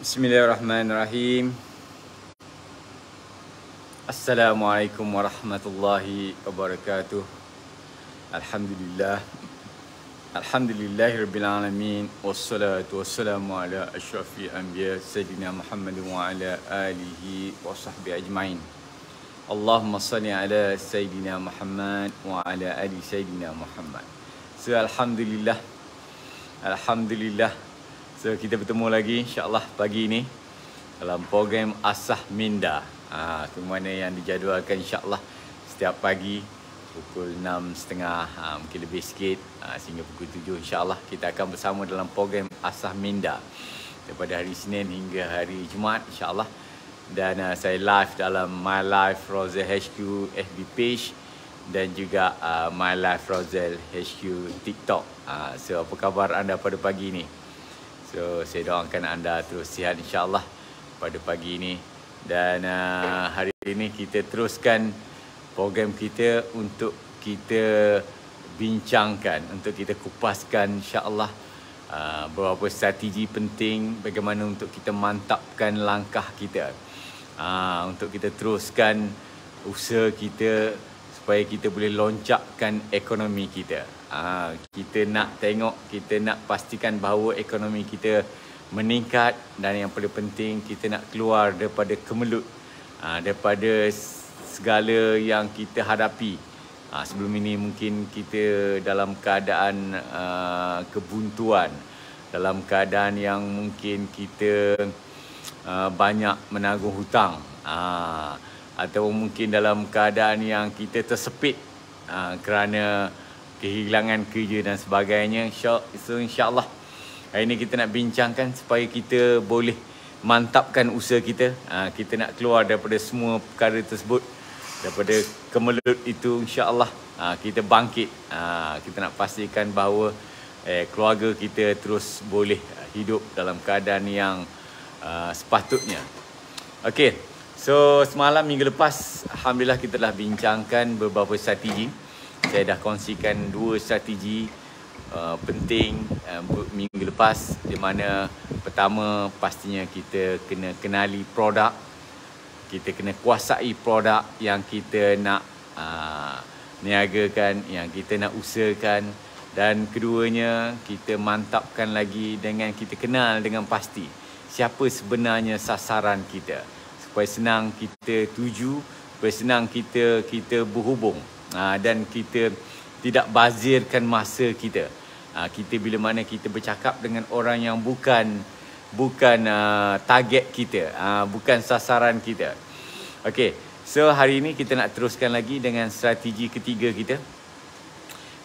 Bismillahirrahmanirrahim. Assalamualaikum warahmatullahi wabarakatuh. Alhamdulillah. Alhamdulillahirabbil alamin wassalatu wassalamu ala asyrafil anbiya sayyidina Muhammad wa ala alihi wa sahbihi ajmain. Allahumma salli ala sayyidina Muhammad wa ala ali sayyidina Muhammad. So alhamdulillah. So kita bertemu lagi insya-Allah pagi ini dalam program Asah Minda. Itu mana yang dijadualkan insya-Allah setiap pagi pukul 6.30 mungkin lebih sikit sehingga pukul 7 insya-Allah kita akan bersama dalam program Asah Minda daripada hari Isnin hingga hari Jumaat insya-Allah. Dan saya live dalam My Life Rozel HQ FB page dan juga My Life Rozel HQ TikTok. So apa khabar anda pada pagi ini? So saya doakan anda terus sihat insya-Allah pada pagi ini. Dan hari ini kita teruskan program kita untuk kita bincangkan, untuk kita kupaskan insya-Allah beberapa strategi penting bagaimana untuk kita mantapkan langkah kita. Untuk kita teruskan usaha kita supaya kita boleh loncakkan ekonomi kita. Kita nak tengok, kita nak pastikan bahawa ekonomi kita meningkat dan yang paling penting kita nak keluar daripada kemelut, daripada segala yang kita hadapi. Sebelum ini mungkin kita dalam keadaan kebuntuan, dalam keadaan yang mungkin kita banyak menanggung hutang, atau mungkin dalam keadaan yang kita tersepit kerana kehilangan kerja dan sebagainya. So insya-Allah hari ini kita nak bincangkan supaya kita boleh mantapkan usaha kita. Kita nak keluar daripada semua perkara tersebut, daripada kemelut itu insya-Allah. Kita bangkit. Kita nak pastikan bahawa keluarga kita terus boleh hidup dalam keadaan yang sepatutnya. Okey. So semalam minggu lepas alhamdulillah kita telah bincangkan beberapa strategi. Saya dah kongsikan 2 strategi penting minggu lepas, di mana pertama pastinya kita kena kenali produk, kita kena kuasai produk yang kita nak niagakan, yang kita nak usahakan, dan keduanya kita mantapkan lagi dengan kita kenal dengan pasti siapa sebenarnya sasaran kita, supaya senang kita tuju, supaya senang kita berhubung. Dan kita tidak bazirkan masa kita. Kita bila mana kita bercakap dengan orang yang bukan target kita, bukan sasaran kita. Okey, so hari ini kita nak teruskan lagi dengan strategi ketiga kita,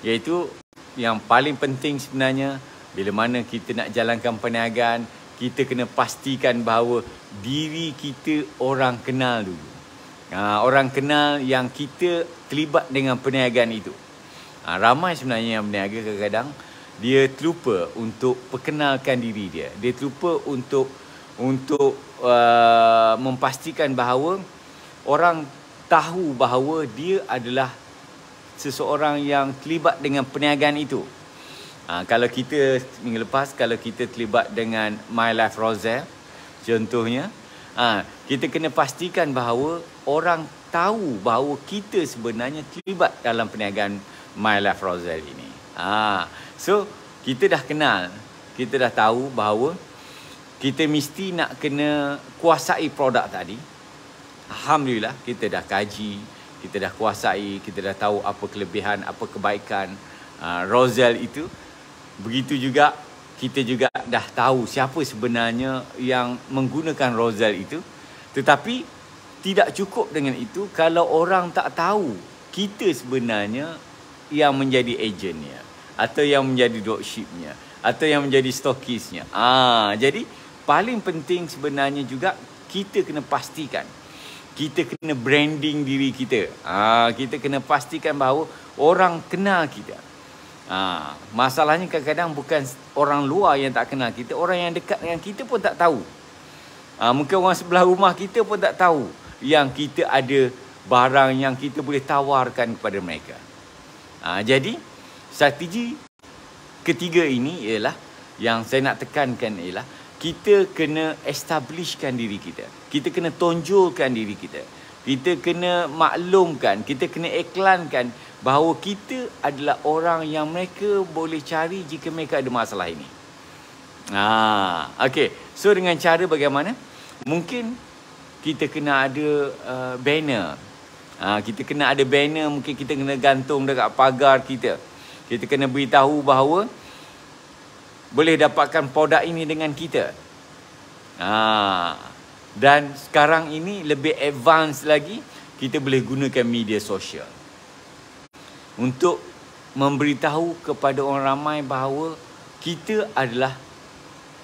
iaitu yang paling penting sebenarnya bila mana kita nak jalankan perniagaan, kita kena pastikan bahawa diri kita orang kenal dulu. Orang kenal yang kita terlibat dengan perniagaan itu. Ramai sebenarnya yang berniaga kadang-kadang dia terlupa untuk perkenalkan diri dia. Dia terlupa untuk memastikan bahawa orang tahu bahawa dia adalah seseorang yang terlibat dengan perniagaan itu. Kalau kita minggu lepas, kalau kita terlibat dengan My Life Rozel contohnya, kita kena pastikan bahawa orang tahu bahawa kita sebenarnya terlibat dalam perniagaan My Life Rozel ini. So kita dah kenal, kita dah tahu bahawa kita mesti nak kena kuasai produk tadi. Alhamdulillah kita dah kaji, kita dah kuasai, kita dah tahu apa kelebihan, apa kebaikan Rozel itu. Begitu juga kita juga dah tahu siapa sebenarnya yang menggunakan Rozel itu. Tetapi tidak cukup dengan itu kalau orang tak tahu kita sebenarnya yang menjadi agennya, atau yang menjadi dropshipnya, atau yang menjadi stokisnya. Jadi paling penting sebenarnya juga kita kena pastikan, kita kena branding diri kita. Kita kena pastikan bahawa orang kenal kita. Masalahnya kadang-kadang bukan orang luar yang tak kenal kita, orang yang dekat dengan kita pun tak tahu. Mungkin orang sebelah rumah kita pun tak tahu yang kita ada barang yang kita boleh tawarkan kepada mereka. Jadi strategi ketiga ini ialah, yang saya nak tekankan ialah kita kena establishkan diri kita. Kita kena tonjolkan diri kita. Kita kena maklumkan, kita kena iklankan bahawa kita adalah orang yang mereka boleh cari jika mereka ada masalah ini. Okey. So dengan cara bagaimana? Mungkin kita kena ada banner. Kita kena ada banner, mungkin kita kena gantung dekat pagar kita. Kita kena beritahu bahawa boleh dapatkan produk ini dengan kita. Dan sekarang ini lebih advance lagi, kita boleh gunakan media sosial untuk memberitahu kepada orang ramai bahawa kita adalah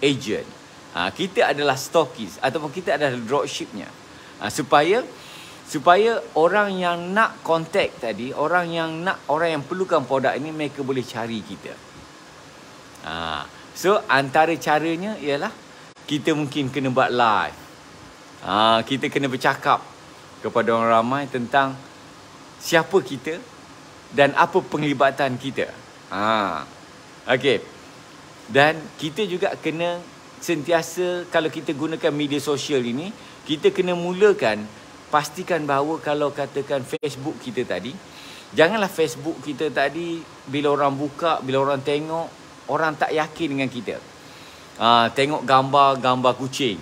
agent. Kita adalah stokis ataupun kita adalah dropshipnya. Supaya orang yang nak contact tadi, orang yang perlukan produk ini, mereka boleh cari kita. So antara caranya ialah kita mungkin kena buat live. Kita kena bercakap kepada orang ramai tentang siapa kita dan apa penglibatan kita. Okey. Dan kita juga kena sentiasa, kalau kita gunakan media sosial ini, kita kena mulakan, pastikan bahawa kalau katakan Facebook kita tadi, janganlah Facebook kita tadi bila orang buka, bila orang tengok, orang tak yakin dengan kita. Tengok gambar kucing.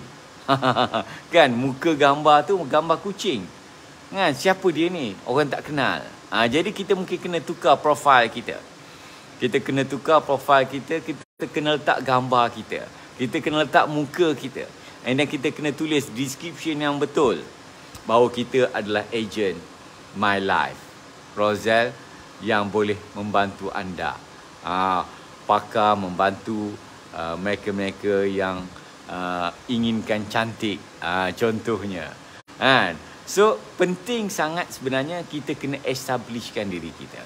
Kan, muka gambar tu gambar kucing. Kan, siapa dia ni? Orang tak kenal. Jadi kita mungkin kena tukar profil kita. Kita kena tukar profil kita, kita kena letak gambar kita. Kita kena letak muka kita. And then kita kena tulis description yang betul bahawa kita adalah agent My Life, Rozelle, yang boleh membantu anda. Pakar membantu mereka-mereka yang inginkan cantik, contohnya. So penting sangat sebenarnya kita kena establishkan diri kita.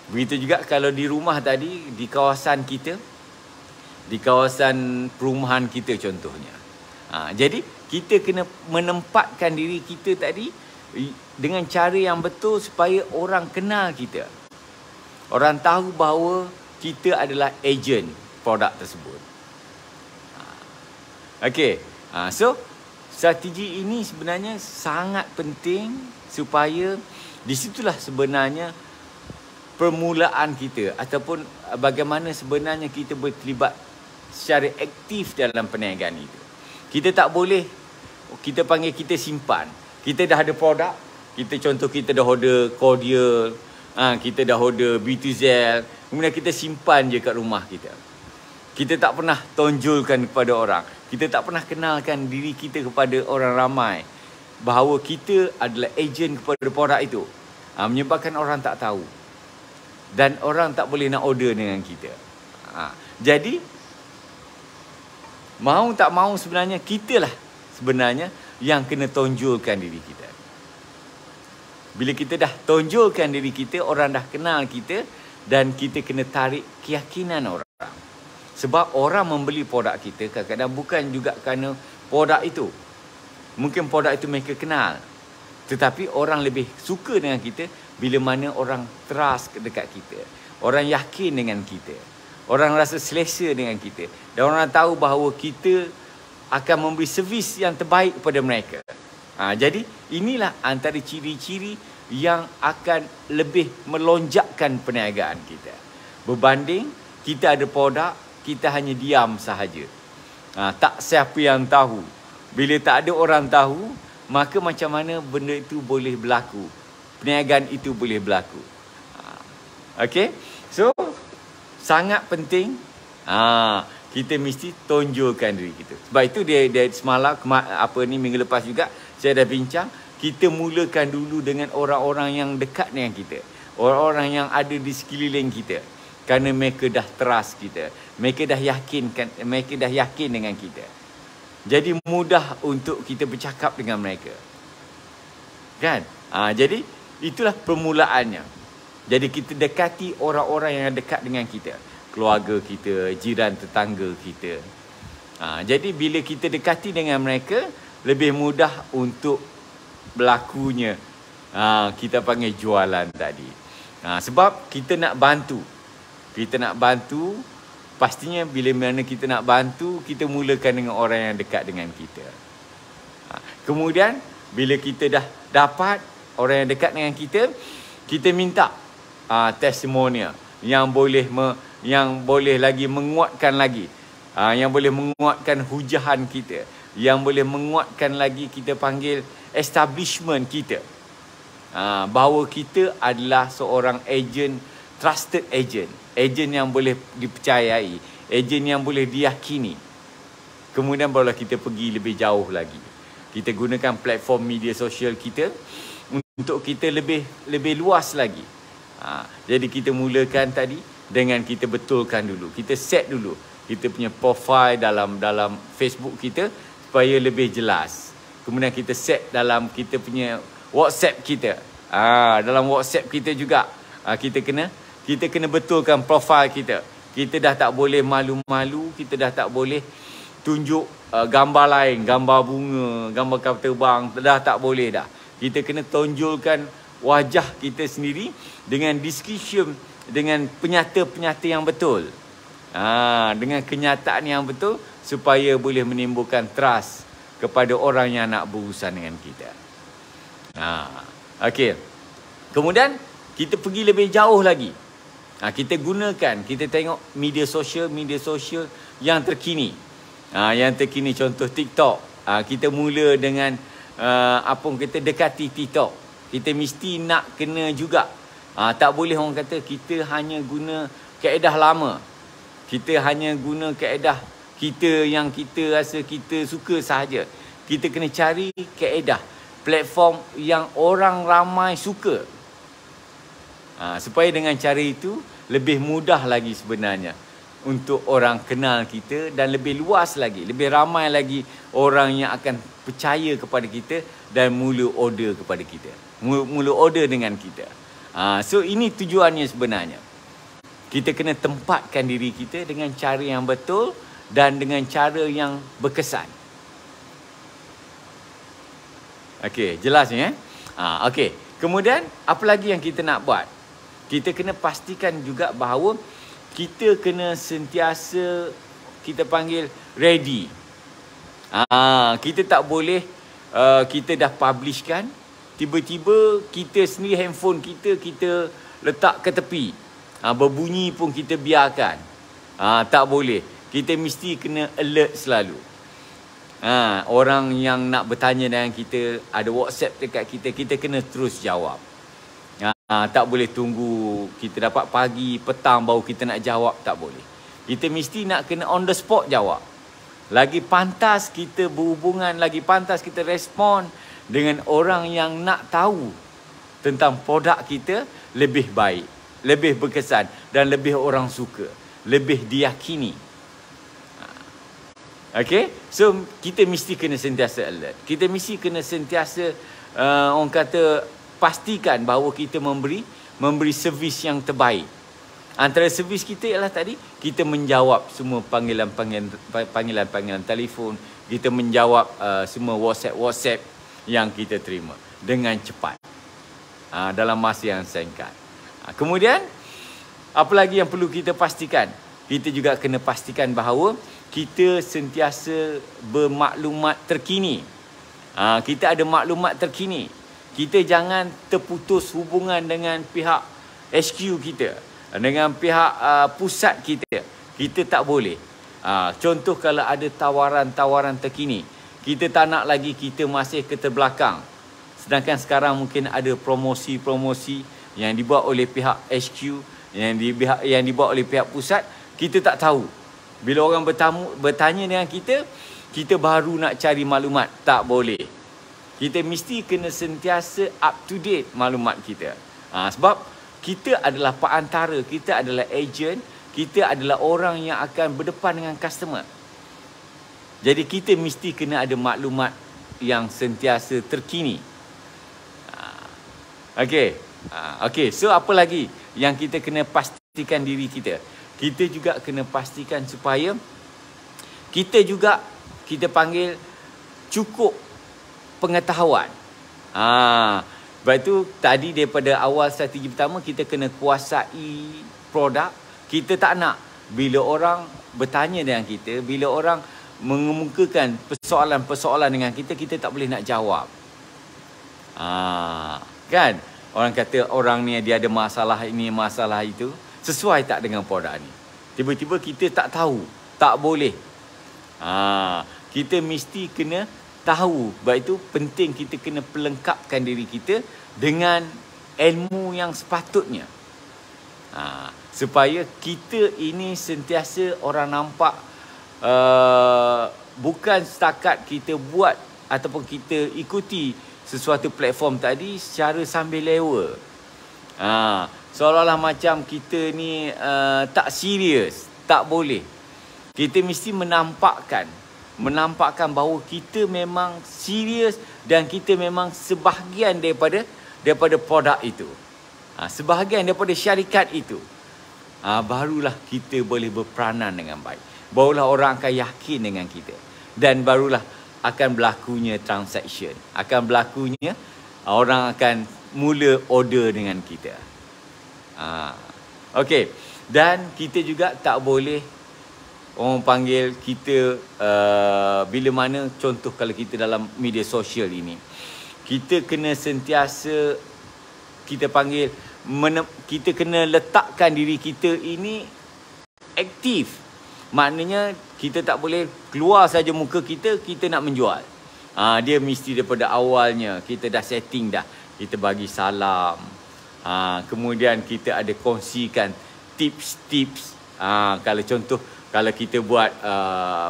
Begitu juga kalau di rumah tadi, di kawasan kita, di kawasan perumahan kita contohnya. Jadi kita kena menempatkan diri kita tadi dengan cara yang betul supaya orang kenal kita. Orang tahu bahawa kita adalah agent produk tersebut. Okey. So strategi ini sebenarnya sangat penting supaya di situlah sebenarnya permulaan kita ataupun bagaimana sebenarnya kita berterlibat secara aktif dalam perniagaan itu. Kita tak boleh, kita panggil kita simpan. Kita dah ada produk, kita dah order cordial, kita dah order Beautyzel, kemudian kita simpan je kat rumah kita. Kita tak pernah tonjolkan kepada orang. Kita tak pernah kenalkan diri kita kepada orang ramai bahawa kita adalah ejen kepada produk itu. Menyebabkan orang tak tahu. Dan orang tak boleh nak order dengan kita. Jadi, mau tak mau sebenarnya kitalah sebenarnya yang kena tonjolkan diri kita. Bila kita dah tonjolkan diri kita, orang dah kenal kita dan kita kena tarik keyakinan orang. Sebab orang membeli produk kita kadang-kadang bukan juga kerana produk itu. Mungkin produk itu mereka kenal. Tetapi orang lebih suka dengan kita bila mana orang trust dekat kita. Orang yakin dengan kita. Orang rasa selesa dengan kita. Dan orang tahu bahawa kita akan memberi servis yang terbaik kepada mereka. Jadi inilah antara ciri-ciri yang akan lebih melonjakkan perniagaan kita. Berbanding kita ada produk, kita hanya diam sahaja. Tak siapa yang tahu. Bila tak ada orang tahu, maka macam mana benda itu boleh berlaku. Perniagaan itu boleh berlaku. Okey? So, sangat penting kita mesti tonjolkan diri kita. Sebab itu dia semalam, minggu lepas juga, saya dah bincang, kita mulakan dulu dengan orang-orang yang dekat dengan kita. Orang-orang yang ada di sekeliling kita. Kerana mereka dah trust kita. Mereka dah yakin dengan kita. Jadi mudah untuk kita bercakap dengan mereka. Kan? Jadi itulah permulaannya. Jadi kita dekati orang-orang yang dekat dengan kita. Keluarga kita, jiran tetangga kita. Jadi bila kita dekati dengan mereka, lebih mudah untuk berlakunya. Kita panggil jualan tadi. Sebab kita nak bantu. Kita nak bantu pastinya bila mana kita nak bantu, kita mulakan dengan orang yang dekat dengan kita. Kemudian bila kita dah dapat orang yang dekat dengan kita, kita minta testimonial yang boleh lagi menguatkan lagi, yang boleh menguatkan hujahan kita, yang boleh menguatkan lagi kita panggil establishment kita, bahawa kita adalah seorang agent, trusted agent, agent yang boleh dipercayai, agent yang boleh diyakini. Kemudian barulah kita pergi lebih jauh lagi. Kita gunakan platform media sosial kita untuk kita lebih luas lagi. Jadi kita mulakan tadi dengan kita betulkan dulu. Kita set dulu kita punya profile dalam Facebook kita supaya lebih jelas. Kemudian kita set dalam kita punya WhatsApp kita. Dalam WhatsApp kita juga kita kena betulkan profile kita. Kita dah tak boleh malu-malu, kita dah tak boleh tunjuk gambar lain, gambar bunga, gambar kapal terbang, dah tak boleh dah. Kita kena tonjolkan wajah kita sendiri dengan description, dengan penyata-penyata yang betul. Dengan kenyataan yang betul supaya boleh menimbulkan trust kepada orang yang nak berurusan dengan kita. Okey. Kemudian kita pergi lebih jauh lagi. Kita gunakan, kita tengok media sosial yang terkini. Yang terkini contoh TikTok. Kita mula dengan kita dekati TikTok. Kita mesti nak kena juga. Tak boleh orang kata kita hanya guna kaedah lama. Kita hanya guna kaedah kita yang kita rasa kita suka sahaja. Kita kena cari kaedah platform yang orang ramai suka. Supaya dengan cara itu lebih mudah lagi sebenarnya untuk orang kenal kita dan lebih luas lagi, lebih ramai lagi orang yang akan percaya kepada kita dan mula order kepada kita. Mula order dengan kita. So ini tujuannya sebenarnya. Kita kena tempatkan diri kita dengan cara yang betul dan dengan cara yang berkesan. Okey, jelas ni okey. Kemudian apa lagi yang kita nak buat? Kita kena pastikan juga bahawa kita kena sentiasa kita panggil ready. Kita tak boleh kita dah publishkan, tiba-tiba kita sendiri handphone kita letak ke tepi. Berbunyi pun kita biarkan. Tak boleh. Kita mesti kena alert selalu. Orang yang nak bertanya dengan kita, ada WhatsApp dekat kita, kita kena terus jawab. Tak boleh tunggu kita dapat pagi, petang baru kita nak jawab, tak boleh. Kita mesti nak kena on the spot jawab. Lagi pantas kita berhubungan, lagi pantas kita respon dengan orang yang nak tahu tentang produk kita lebih baik, lebih berkesan dan lebih orang suka, lebih diyakini. Okay, so kita mesti kena sentiasa alert. Kita mesti kena sentiasa orang kata pastikan bahawa kita memberi servis yang terbaik. Antara servis kita ialah tadi kita menjawab semua panggilan telefon, kita menjawab semua WhatsApp yang kita terima dengan cepat dalam masa yang singkat. Kemudian apa lagi yang perlu kita pastikan? Kita juga kena pastikan bahawa kita sentiasa bermaklumat terkini. Kita ada maklumat terkini. Kita jangan terputus hubungan dengan pihak HQ kita, dengan pihak pusat kita. Kita tak boleh. Contoh kalau ada tawaran-tawaran terkini, kita tak nak lagi kita masih ke terbelakang. Sedangkan sekarang mungkin ada promosi-promosi yang dibuat oleh pihak HQ, yang dibuat oleh pihak pusat, kita tak tahu. Bila orang bertanya dengan kita, kita baru nak cari maklumat. Tak boleh. Kita mesti kena sentiasa up to date maklumat kita. Sebab kita adalah perantara, kita adalah agent, kita adalah orang yang akan berdepan dengan customer. Jadi kita mesti kena ada maklumat yang sentiasa terkini. Okey. Okey, so apa lagi yang kita kena pastikan diri kita? Kita juga kena pastikan supaya kita juga kita panggil cukup pengetahuan. Sebab itu tadi daripada awal strategi pertama kita kena kuasai produk. Kita tak nak bila orang bertanya dengan kita, bila orang mengemukakan persoalan-persoalan dengan kita, kita tak boleh nak jawab. Kan? Orang kata orang ni dia ada masalah ini, masalah itu. Sesuai tak dengan produk ni? Tiba-tiba kita tak tahu. Tak boleh. Kita mesti kena tahu. Sebab itu penting kita kena pelengkapkan diri kita dengan ilmu yang sepatutnya. Supaya kita ini sentiasa orang nampak bukan setakat kita buat ataupun kita ikuti sesuatu platform tadi secara sambil lewa. Seolah-olah macam kita ni tak serius. Tak boleh. Kita mesti menampakkan bahawa kita memang serius dan kita memang sebahagian daripada produk itu. Sebahagian daripada syarikat itu. Barulah kita boleh berperanan dengan baik. Barulah orang akan yakin dengan kita. Dan barulah akan berlakunya transaction. Akan berlakunya orang akan mula order dengan kita. Okey. Dan kita juga tak boleh orang panggil kita bila mana contoh kalau kita dalam media sosial ini. Kita kena sentiasa kita panggil kita kena letakkan diri kita ini aktif. Maknanya kita tak boleh keluar saja muka kita nak menjual. Dia mesti daripada awalnya kita dah setting dah. Kita bagi salam. Kemudian kita ada kongsikan tips-tips. Kalau contoh kalau kita buat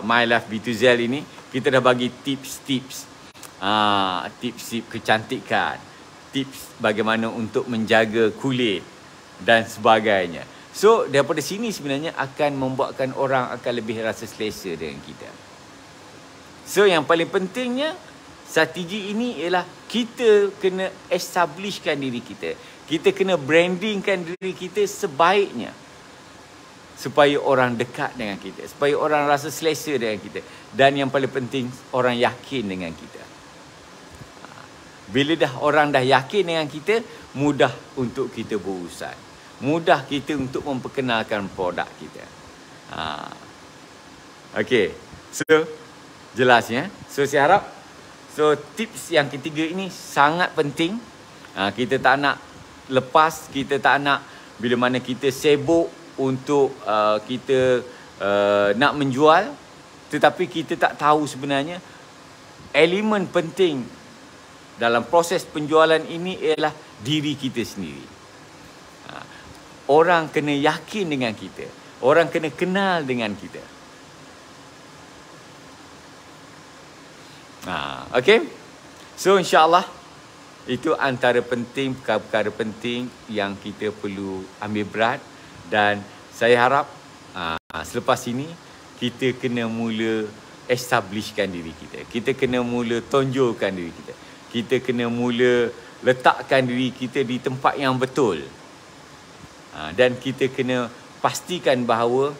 My Life B2Z ini, kita dah bagi tips-tips. Tips-tips kecantikan. Tips bagaimana untuk menjaga kulit dan sebagainya. So, daripada sini sebenarnya akan membuatkan orang akan lebih rasa selesa dengan kita. So, yang paling pentingnya, strategi ini ialah kita kena establishkan diri kita. Kita kena brandingkan diri kita sebaiknya. Supaya orang dekat dengan kita. Supaya orang rasa selesa dengan kita. Dan yang paling penting, orang yakin dengan kita. Bila orang dah yakin dengan kita, mudah untuk kita berurusan. Mudah kita untuk memperkenalkan produk kita. Okey. So, jelas ya. So, saya harap tips yang ketiga ini sangat penting. Kita tak nak lepas, kita tak nak bila mana kita sibuk untuk kita nak menjual, tetapi kita tak tahu sebenarnya elemen penting dalam proses penjualan ini ialah diri kita sendiri. Orang kena yakin dengan kita. Orang kena kenal dengan kita. Okay? So, insyaAllah, itu antara penting, perkara-perkara penting yang kita perlu ambil berat. Dan saya harap selepas ini, kita kena mula establishkan diri kita. Kita kena mula tonjolkan diri kita. Kita kena mula letakkan diri kita di tempat yang betul. Dan kita kena pastikan bahawa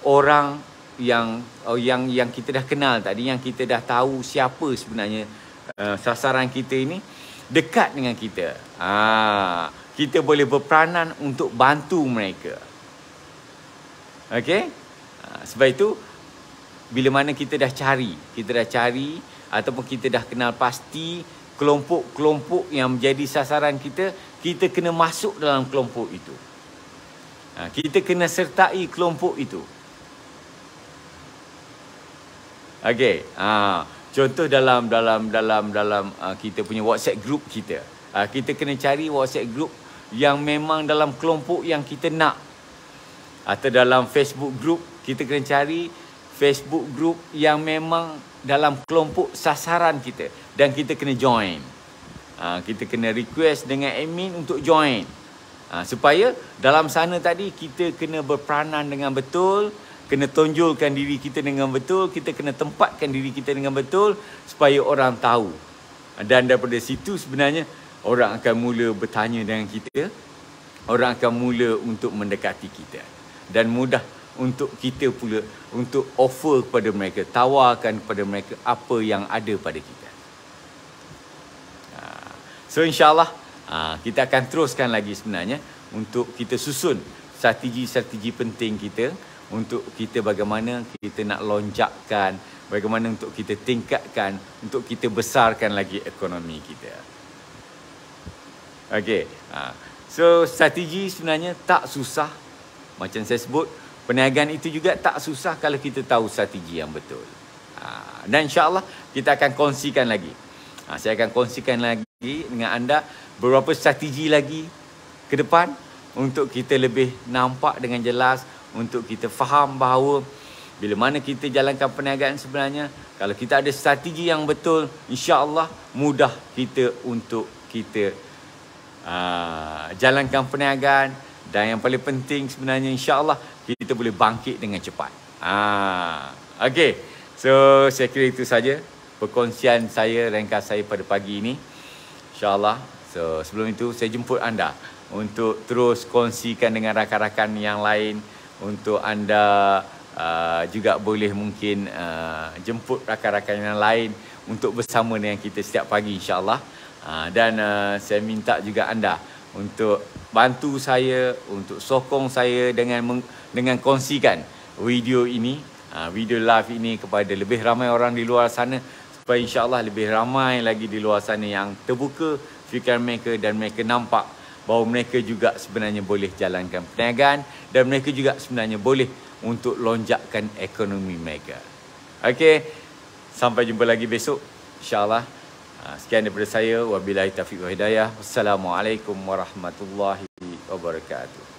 orang yang kita dah kenal tadi, yang kita dah tahu siapa sebenarnya sasaran kita ini, dekat dengan kita. Kita boleh berperanan untuk bantu mereka. Okey? Sebab itu, bila mana kita dah cari ataupun kita dah kenal pasti kelompok-kelompok yang menjadi sasaran kita, kita kena masuk dalam kelompok itu. Kita kena sertai kelompok itu. Okey. Contoh dalam kita punya WhatsApp group kita. Kita kena cari WhatsApp group yang memang dalam kelompok yang kita nak. Atau dalam Facebook group, kita kena cari Facebook group yang memang dalam kelompok sasaran kita. Dan kita kena join. Kita kena request dengan admin untuk join. Supaya dalam sana tadi kita kena berperanan dengan betul, kena tonjolkan diri kita dengan betul, kita kena tempatkan diri kita dengan betul supaya orang tahu. Dan daripada situ sebenarnya orang akan mula bertanya dengan kita, orang akan mula untuk mendekati kita. Dan mudah untuk kita pula untuk offer kepada mereka, tawarkan kepada mereka apa yang ada pada kita. So, insyaAllah kita akan teruskan lagi sebenarnya untuk kita susun strategi-strategi penting kita untuk kita bagaimana kita nak lonjakkan, bagaimana untuk kita tingkatkan, untuk kita besarkan lagi ekonomi kita. Okey. So strategi sebenarnya tak susah. Macam saya sebut, perniagaan itu juga tak susah kalau kita tahu strategi yang betul. Dan insya-Allah kita akan kongsikan lagi. Saya akan kongsikan lagi dengan anda beberapa strategi lagi ke depan untuk kita lebih nampak dengan jelas, untuk kita faham bahawa bila mana kita jalankan perniagaan sebenarnya, kalau kita ada strategi yang betul, insya-Allah mudah kita untuk kita jalankan perniagaan. Dan yang paling penting sebenarnya, insya-Allah kita boleh bangkit dengan cepat. Okey. So saya kira itu saja perkongsian saya, ringkas saya pada pagi ini. InsyaAllah. So sebelum itu saya jemput anda untuk terus kongsikan dengan rakan-rakan yang lain. Untuk anda juga boleh mungkin jemput rakan-rakan yang lain untuk bersama dengan kita setiap pagi, insyaAllah. Dan saya minta juga anda untuk bantu saya, untuk sokong saya dengan kongsikan video ini, video live ini kepada lebih ramai orang di luar sana, supaya insyaAllah lebih ramai lagi di luar sana yang terbuka fikiran mereka dan mereka nampak bahawa mereka juga sebenarnya boleh jalankan perniagaan dan mereka juga sebenarnya boleh untuk lonjakkan ekonomi mereka. Okey, sampai jumpa lagi besok, insyaAllah. Sekian daripada saya. Wabillahi taufiq wal hidayah. Wassalamualaikum warahmatullahi wabarakatuh.